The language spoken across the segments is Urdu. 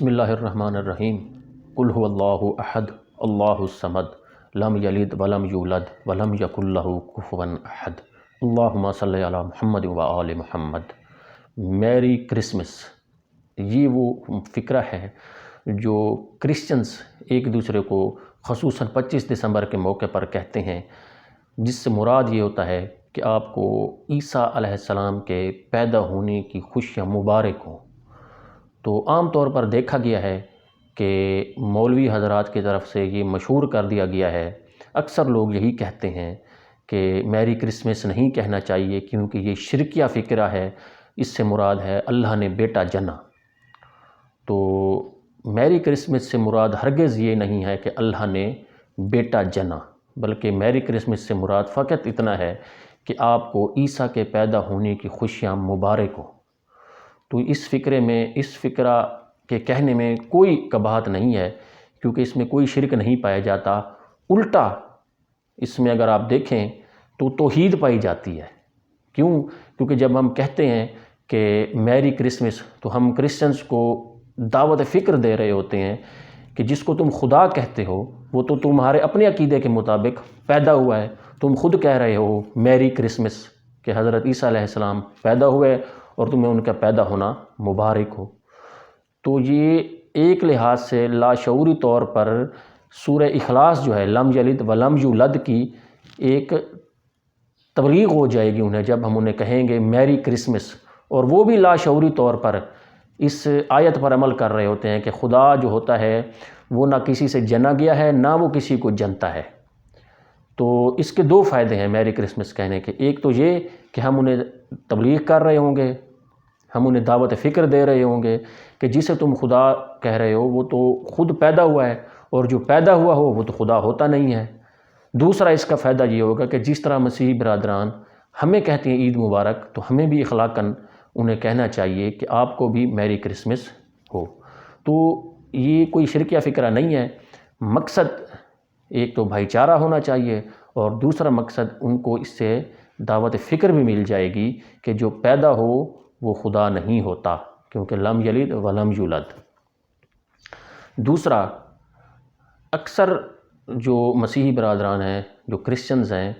بسم اللہ الرحمن الرحیم قل هو اللہ احد اللہ الصمد لم یلد ولم یولد ولم یکن لہ کفوا احد اللہم صلی علی محمد و آل محمد۔ میری کرسمس، یہ وہ فقرہ ہے جو کرسچنز ایک دوسرے کو خصوصاً 25 دسمبر کے موقع پر کہتے ہیں، جس سے مراد یہ ہوتا ہے کہ آپ کو عیسیٰ علیہ السلام کے پیدا ہونے کی خوشیاں مبارک ہوں۔ تو عام طور پر دیکھا گیا ہے کہ مولوی حضرات کی طرف سے یہ مشہور کر دیا گیا ہے، اکثر لوگ یہی کہتے ہیں کہ میری کرسمس نہیں کہنا چاہیے کیونکہ یہ شرکیہ فقرہ ہے، اس سے مراد ہے اللہ نے بیٹا جنا۔ تو میری کرسمس سے مراد ہرگز یہ نہیں ہے کہ اللہ نے بیٹا جنا، بلکہ میری کرسمس سے مراد فقط اتنا ہے کہ آپ کو عیسیٰ کے پیدا ہونے کی خوشیاں مبارک ہوں۔ تو اس فقرہ کے کہنے میں کوئی قباحت نہیں ہے، کیونکہ اس میں کوئی شرک نہیں پایا جاتا، الٹا اس میں اگر آپ دیکھیں تو توحید پائی جاتی ہے۔ کیونکہ جب ہم کہتے ہیں کہ میری کرسمس تو ہم کرسچنز کو دعوت فکر دے رہے ہوتے ہیں کہ جس کو تم خدا کہتے ہو وہ تو تمہارے اپنے عقیدے کے مطابق پیدا ہوا ہے، تم خود کہہ رہے ہو میری کرسمس کہ حضرت عیسیٰ علیہ السلام پیدا ہوئے اور تمہیں ان کا پیدا ہونا مبارک ہو۔ تو یہ ایک لحاظ سے لاشعوری طور پر سورہ اخلاص جو ہے لم یلد ولم یولد کی ایک تبلیغ ہو جائے گی انہیں، جب ہم انہیں کہیں گے میری کرسمس، اور وہ بھی لاشعوری طور پر اس آیت پر عمل کر رہے ہوتے ہیں کہ خدا جو ہوتا ہے وہ نہ کسی سے جنا گیا ہے نہ وہ کسی کو جنتا ہے۔ تو اس کے دو فائدے ہیں میری کرسمس کہنے کے، ایک تو یہ کہ ہم انہیں تبلیغ کر رہے ہوں گے، ہم انہیں دعوت فکر دے رہے ہوں گے کہ جسے تم خدا کہہ رہے ہو وہ تو خود پیدا ہوا ہے، اور جو پیدا ہوا ہو وہ تو خدا ہوتا نہیں ہے۔ دوسرا اس کا فائدہ یہ ہوگا کہ جس طرح مسیحی برادران ہمیں کہتے ہیں عید مبارک، تو ہمیں بھی اخلاقاً انہیں کہنا چاہیے کہ آپ کو بھی میری کرسمس ہو۔ تو یہ کوئی شرکیہ فکرہ نہیں ہے، مقصد ایک تو بھائی چارہ ہونا چاہیے، اور دوسرا مقصد ان کو اس سے دعوت فکر بھی مل جائے گی کہ جو پیدا ہو وہ خدا نہیں ہوتا، کیونکہ لم یلد ولم یولد۔ دوسرا، اکثر جو مسیحی برادران ہیں، جو کرسچنز ہیں،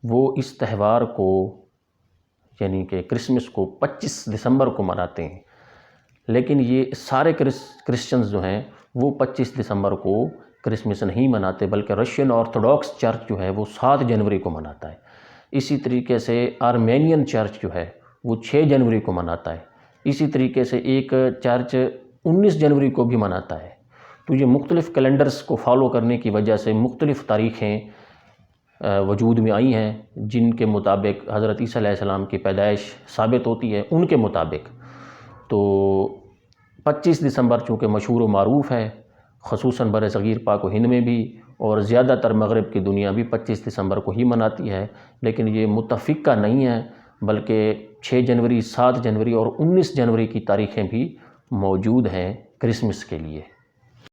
وہ اس تہوار کو یعنی کہ کرسمس کو 25 دسمبر کو مناتے ہیں، لیکن یہ سارے کرسچنز جو ہیں وہ 25 دسمبر کو کرسمس نہیں مناتے، بلکہ رشین آرتھوڈاکس چرچ جو ہے وہ 7 جنوری کو مناتا ہے۔ اسی طریقے سے آرمینین چرچ جو ہے وہ 6 جنوری کو مناتا ہے۔ اسی طریقے سے ایک چرچ 19 جنوری کو بھی مناتا ہے۔ تو یہ مختلف کیلنڈرز کو فالو کرنے کی وجہ سے مختلف تاریخیں وجود میں آئی ہیں، جن کے مطابق حضرت عیسیٰ علیہ السلام کی پیدائش ثابت ہوتی ہے ان کے مطابق۔ تو 25 دسمبر چونکہ مشہور و معروف ہے، خصوصاً بر صغیر پاک و ہند میں بھی، اور زیادہ تر مغرب کی دنیا بھی 25 دسمبر کو ہی مناتی ہے، لیکن یہ متفقہ نہیں ہے، بلکہ 6 جنوری، 7 جنوری اور 19 جنوری کی تاریخیں بھی موجود ہیں کرسمس کے لیے۔